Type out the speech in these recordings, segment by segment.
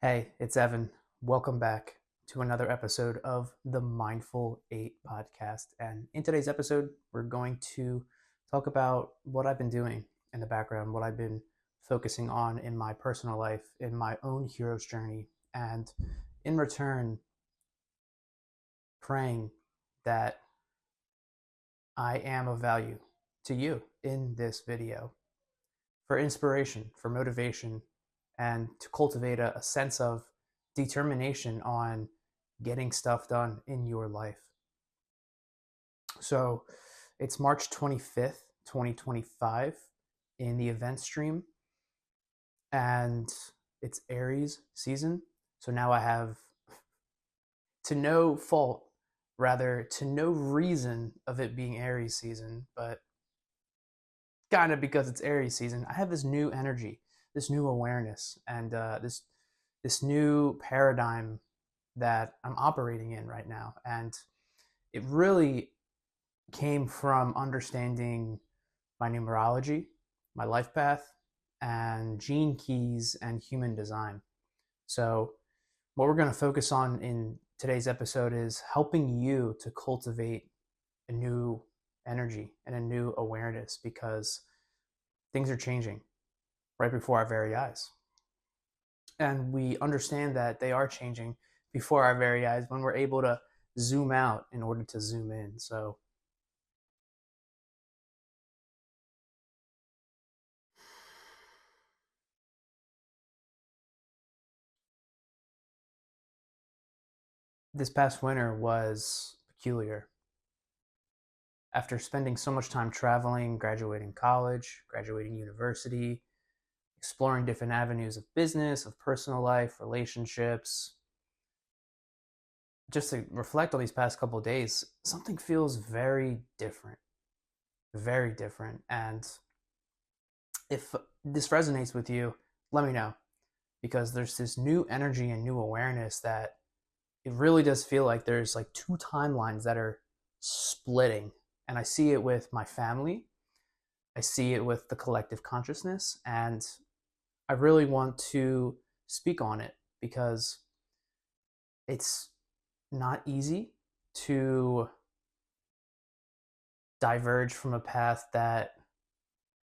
Hey, it's Evan. Welcome back to another episode of the Mindful 8 podcast. And in today's episode, we're going to talk about what I've been doing in the background, what I've been focusing on in my personal life, in my own hero's journey, and in return, praying that I am of value to you in this video for inspiration, for motivation, and to cultivate a sense of determination on getting stuff done in your life. So it's March 25th, 2025 in the event stream, and it's Aries season. So now I have, to no fault, rather to no reason of it being Aries season, but kind of because it's Aries season, I have this new energy, this new awareness, and this new paradigm that I'm operating in right now. And it really came from understanding my numerology, my life path, and gene keys and human design. So, what we're going to focus on in today's episode is helping you to cultivate a new energy and a new awareness because things are changing right before our very eyes. And we understand that they are changing before our very eyes when we're able to zoom out in order to zoom in. So this past winter was peculiar. After spending so much time traveling, graduating college, graduating university, exploring different avenues of business, of personal life, relationships, just to reflect on these past couple of days, something feels very different. Very different. And if this resonates with you, let me know, because there's this new energy and new awareness that it really does feel like there's like two timelines that are splitting. And I see it with my family, I see it with the collective consciousness, and I really want to speak on it because it's not easy to diverge from a path that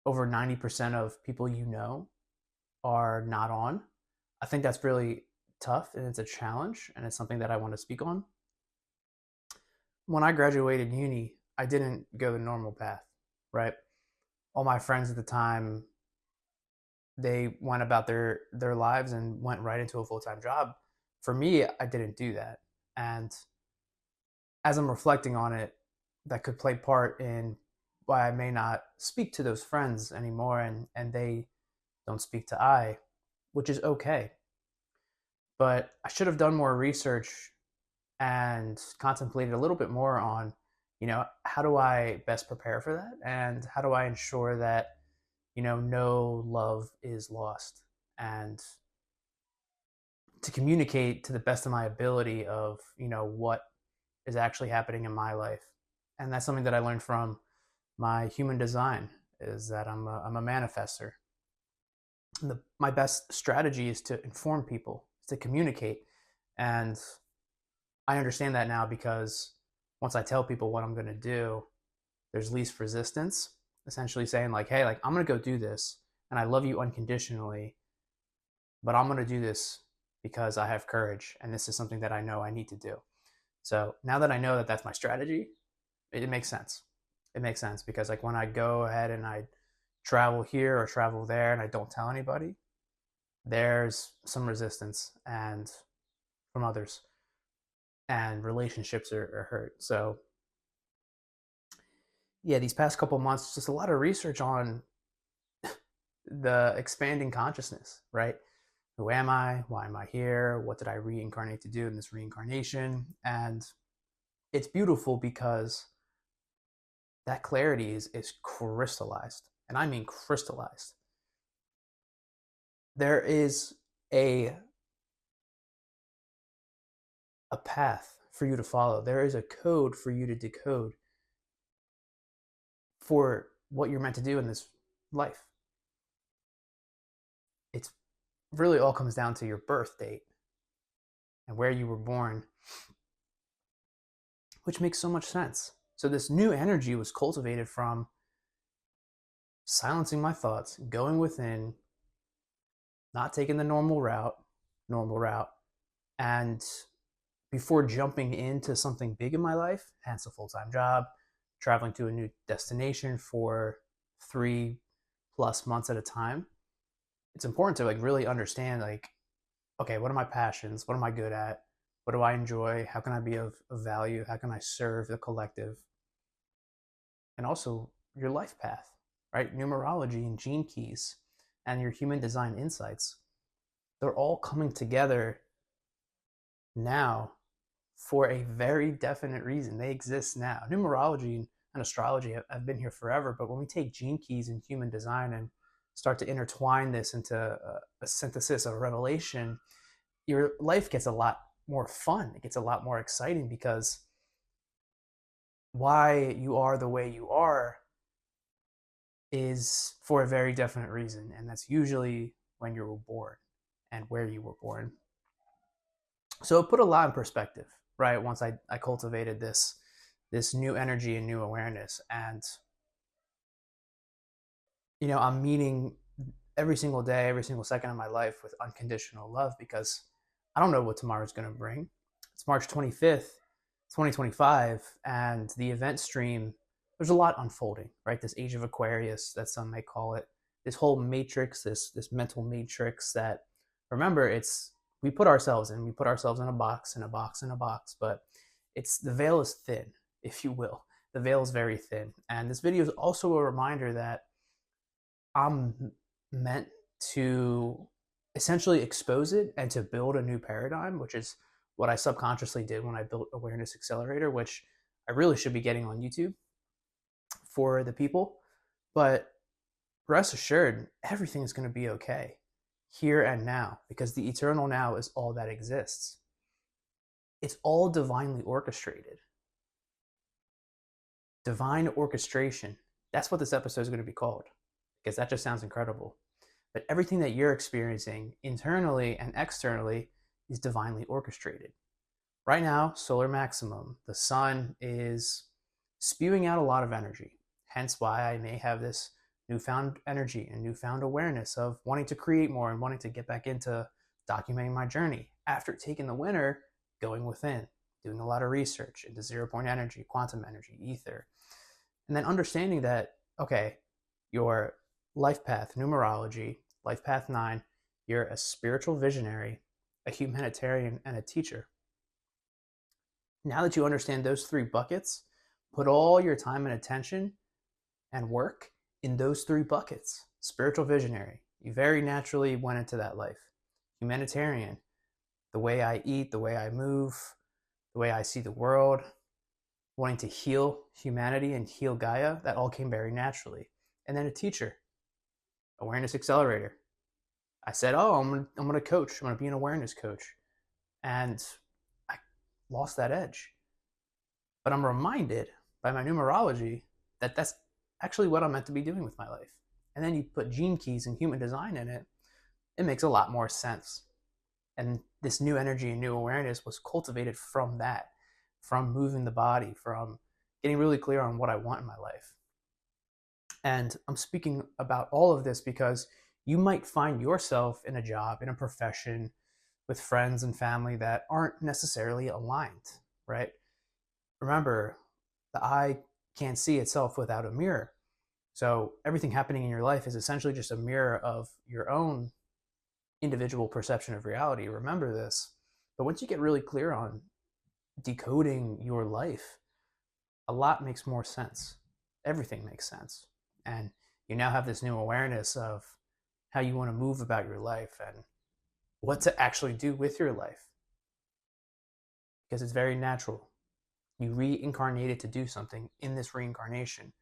over 90% of people you know are not on. I think that's really tough and it's a challenge, and it's something that I want to speak on. When I graduated uni, I didn't go the normal path, right? All my friends at the time, they went about their lives and went right into a full-time job. For me, I didn't do that. And as I'm reflecting on it, that could play part in why I may not speak to those friends anymore, and they don't speak to I, which is okay. But I should have done more research and contemplated a little bit more on, how do I best prepare for that? And how do I ensure that, no love is lost? And to communicate to the best of my ability of, what is actually happening in my life. And that's something that I learned from my human design, is that I'm a manifester. My best strategy is to inform people, to communicate. And I understand that now because once I tell people what I'm going to do, there's least resistance, essentially saying like, hey, like I'm going to go do this and I love you unconditionally, but I'm going to do this because I have courage and this is something that I know I need to do. So now that I know that that's my strategy, it makes sense. It makes sense because like when I go ahead and I travel here or travel there and I don't tell anybody, there's some resistance and from others, and relationships are hurt. So yeah, these past couple months, just a lot of research on the expanding consciousness, right? Who am I? Why am I here? What did I reincarnate to do in this reincarnation? And it's beautiful because that clarity is crystallized. And I mean crystallized. There is a path for you to follow. There is a code for you to decode for what you're meant to do in this life. It's really all comes down to your birth date. and where you were born, which makes so much sense. So this new energy was cultivated from silencing my thoughts, going within, not taking the normal route, and before jumping into something big in my life, hence a full-time job, traveling to a new destination for 3+ months at a time, it's important to like really understand like, okay, what are my passions? What am I good at? What do I enjoy? How can I be of value? How can I serve the collective? And also your life path, right? Numerology and gene keys and your human design insights, they're all coming together now for a very definite reason. They exist now. Numerology and astrology have been here forever, but when we take gene keys and human design and start to intertwine this into a synthesis of revelation, your life gets a lot more fun. It gets a lot more exciting because why you are the way you are is for a very definite reason, and that's usually when you were born and where you were born. So it put a lot in perspective, right? Once I cultivated this new energy and new awareness, and I'm meeting every single day, every single second of my life with unconditional love because I don't know what tomorrow's going to bring. It's March 25th, 2025, and the event stream, there's a lot unfolding, right? This age of Aquarius, that some may call it, this whole matrix, this mental matrix that, remember, we put ourselves in a box, in a box, in a box, but the veil is thin, if you will. The veil is very thin. And this video is also a reminder that I'm meant to essentially expose it and to build a new paradigm, which is what I subconsciously did when I built Awareness Accelerator, which I really should be getting on YouTube for the people. But rest assured, everything is going to be okay here and now, because the eternal now is all that exists. It's all divinely orchestrated. Divine orchestration. That's what this episode is going to be called, because that just sounds incredible. But everything that you're experiencing internally and externally is divinely orchestrated. Right now, solar maximum, the sun is spewing out a lot of energy. Hence why I may have this newfound energy and newfound awareness of wanting to create more and wanting to get back into documenting my journey after taking the winter, going within, doing a lot of research into 0-point energy, quantum energy, ether, and then understanding that, okay, your life path, numerology, life path 9, you're a spiritual visionary, a humanitarian, and a teacher. Now that you understand those 3 buckets, put all your time and attention and work in those 3 buckets. Spiritual visionary, you very naturally went into that life. Humanitarian, the way I eat, the way I move, the way I see the world, wanting to heal humanity and heal Gaia, that all came very naturally. And then a teacher, Awareness Accelerator. I said, I'm going to coach. I'm going to be an awareness coach. And I lost that edge. But I'm reminded by my numerology that that's actually what I'm meant to be doing with my life. And then you put gene keys and human design in it, it makes a lot more sense. And this new energy and new awareness was cultivated from that, from moving the body, from getting really clear on what I want in my life. And I'm speaking about all of this because you might find yourself in a job, in a profession, with friends and family that aren't necessarily aligned, right? Remember, the eye can't see itself without a mirror. So everything happening in your life is essentially just a mirror of your own individual perception of reality. Remember this. But once you get really clear on decoding your life, a lot makes more sense. Everything makes sense. And you now have this new awareness of how you want to move about your life and what to actually do with your life. Because it's very natural. You reincarnated to do something in this reincarnation.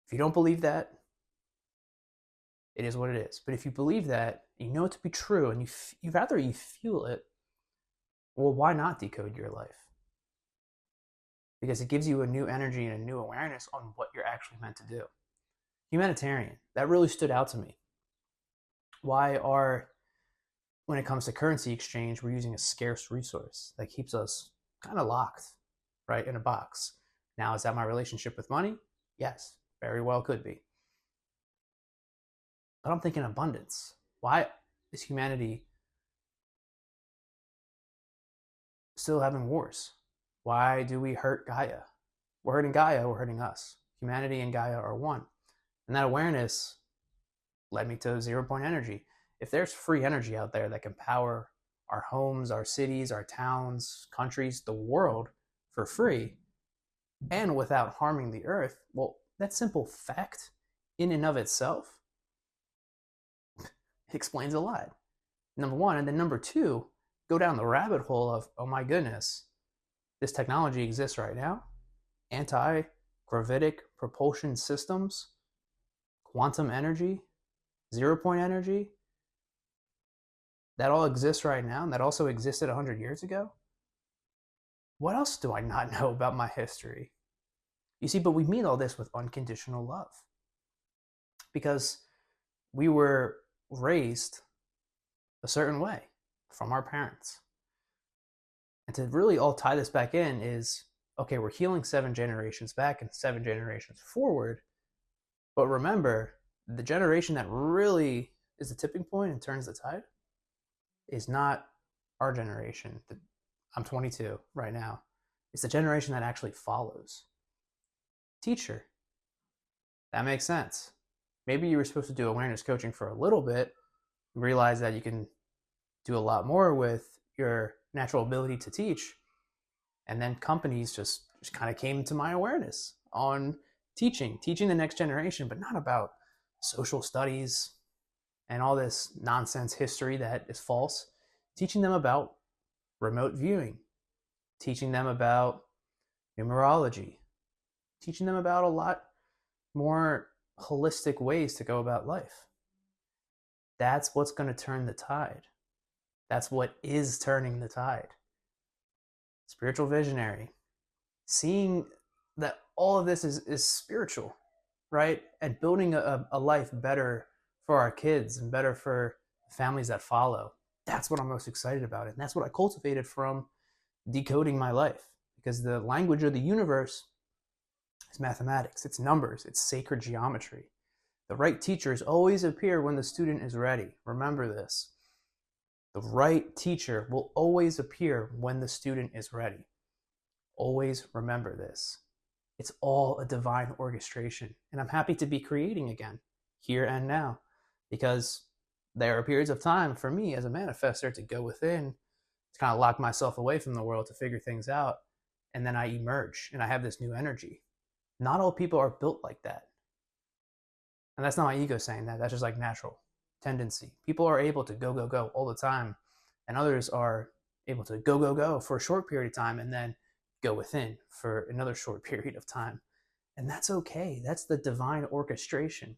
If you don't believe that, it is what it is. But if you believe that, you know it to be true, and you rather you feel it, well, why not decode your life? Because it gives you a new energy and a new awareness on what you're actually meant to do. Humanitarian, that really stood out to me. Why are when it comes to currency exchange, we're using a scarce resource that keeps us kind of locked, right, in a box. Now, is that my relationship with money? Yes, very well could be. But I'm thinking abundance. Why is humanity still having wars? Why do we hurt Gaia? We're hurting Gaia, we're hurting us. Humanity and Gaia are one. And that awareness led me to 0 point energy. If there's free energy out there that can power our homes, our cities, our towns, countries, the world for free and without harming the earth, well, that simple fact in and of itself explains a lot. Number one. And then number two, go down the rabbit hole of, oh my goodness, this technology exists right now. Anti-gravitic propulsion systems, quantum energy, 0 point energy, that all exists right now, and that also existed 100 years ago. What else do I not know about my history? You see, but we mean all this with unconditional love because we were raised a certain way from our parents. And to really all tie this back in is, okay, we're healing 7 generations back and 7 generations forward. But remember, the generation that really is the tipping point and turns the tide is not our generation. I'm 22 right now. It's the generation that actually follows. Teacher. That makes sense. Maybe you were supposed to do awareness coaching for a little bit, realize that you can do a lot more with your natural ability to teach. And then companies just kind of came to my awareness on teaching the next generation, but not about social studies and all this nonsense history that is false. Teaching them about remote viewing, teaching them about numerology, teaching them about a lot more holistic ways to go about life. That's what's going to turn the tide. That's what is turning the tide. Spiritual visionary. Seeing that all of this is spiritual, right? And building a life better for our kids and better for families that follow. That's what I'm most excited about. And that's what I cultivated from decoding my life. Because the language of the universe is mathematics, it's numbers, it's sacred geometry. The right teachers always appear when the student is ready. Remember this. The right teacher will always appear when the student is ready. Always remember this. It's all a divine orchestration. And I'm happy to be creating again, here and now, because there are periods of time for me as a manifestor to go within, to kind of lock myself away from the world to figure things out. And then I emerge and I have this new energy. Not all people are built like that. And that's not my ego saying that. That's just like natural tendency. People are able to go, go, go all the time. And others are able to go, go, go for a short period of time and then go within for another short period of time. And that's okay. That's the divine orchestration.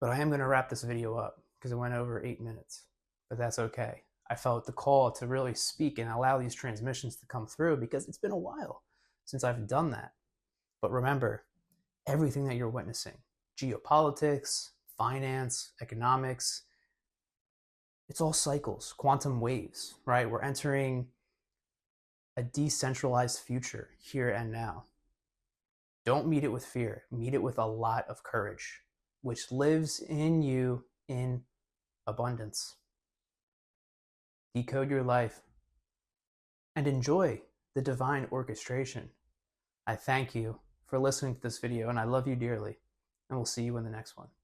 But I am going to wrap this video up because it went over 8 minutes. But that's okay. I felt the call to really speak and allow these transmissions to come through because it's been a while since I've done that. But remember, everything that you're witnessing, geopolitics, finance, economics, it's all cycles, quantum waves, right? We're entering a decentralized future here and now. Don't meet it with fear. Meet it with a lot of courage, which lives in you in abundance. Decode your life and enjoy the divine orchestration. I thank you for listening to this video, and I love you dearly, and we'll see you in the next one.